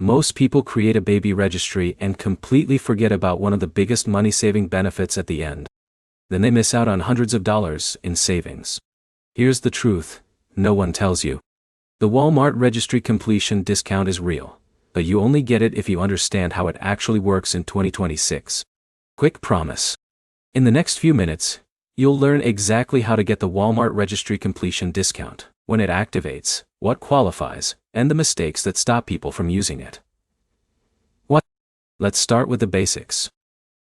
Most people create a baby registry and completely forget about one of the biggest money-saving benefits at the end. Then they miss out on hundreds of dollars in savings. Here's the truth, no one tells you. The Walmart registry completion discount is real, but you only get it if you understand how it actually works in 2026. Quick promise. In the next few minutes, you'll learn exactly how to get the Walmart registry completion discount, when it activates, what qualifies, and the mistakes that stop people from using it. Let's start with the basics.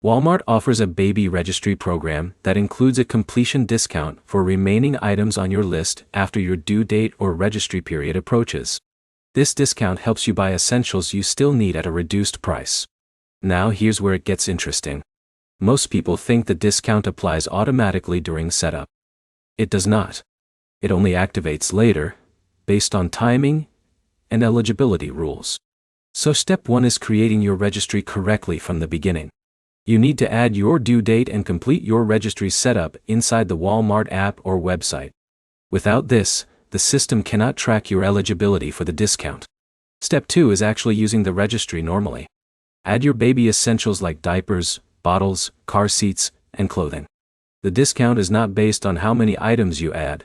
Walmart offers a baby registry program that includes a completion discount for remaining items on your list after your due date or registry period approaches. This discount helps you buy essentials you still need at a reduced price. Now here's where it gets interesting. Most people think the discount applies automatically during setup. It does not. It only activates later, based on timing and eligibility rules. So step 1 is creating your registry correctly from the beginning. You need to add your due date and complete your registry setup inside the Walmart app or website. Without this, the system cannot track your eligibility for the discount. Step 2 is actually using the registry normally. Add your baby essentials like diapers, bottles, car seats, and clothing. The discount is not based on how many items you add,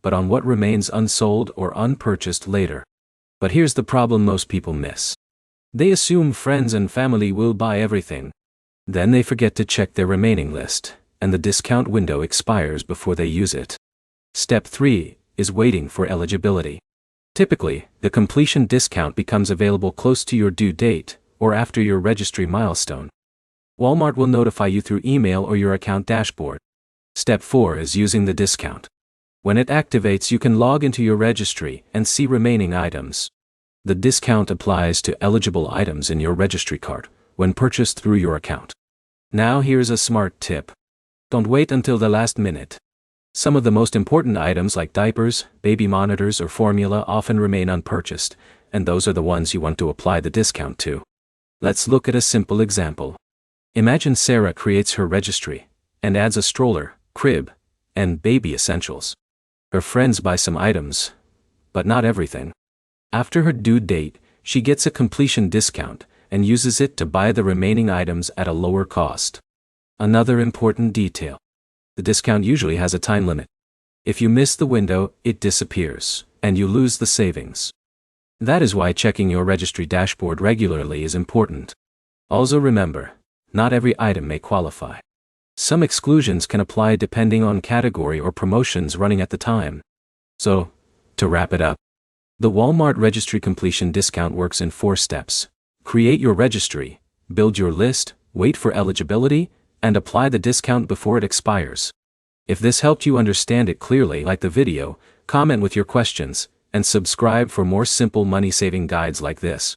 but on what remains unsold or unpurchased later. But here's the problem most people miss. They assume friends and family will buy everything. Then they forget to check their remaining list, and the discount window expires before they use it. Step 3 is waiting for eligibility. Typically, the completion discount becomes available close to your due date, or after your registry milestone. Walmart will notify you through email or your account dashboard. Step 4 is using the discount. When it activates, you can log into your registry and see remaining items. The discount applies to eligible items in your registry cart when purchased through your account. Now here's a smart tip. Don't wait until the last minute. Some of the most important items like diapers, baby monitors, or formula often remain unpurchased, and those are the ones you want to apply the discount to. Let's look at a simple example. Imagine Sarah creates her registry and adds a stroller, crib, and baby essentials. Her friends buy some items, but not everything. After her due date, she gets a completion discount and uses it to buy the remaining items at a lower cost. Another important detail. The discount usually has a time limit. If you miss the window, it disappears, and you lose the savings. That is why checking your registry dashboard regularly is important. Also remember, not every item may qualify. Some exclusions can apply depending on category or promotions running at the time. So, to wrap it up, the Walmart registry completion discount works in 4 steps. Create your registry, build your list, wait for eligibility, and apply the discount before it expires. If this helped you understand it clearly, like the video, comment with your questions, and subscribe for more simple money-saving guides like this.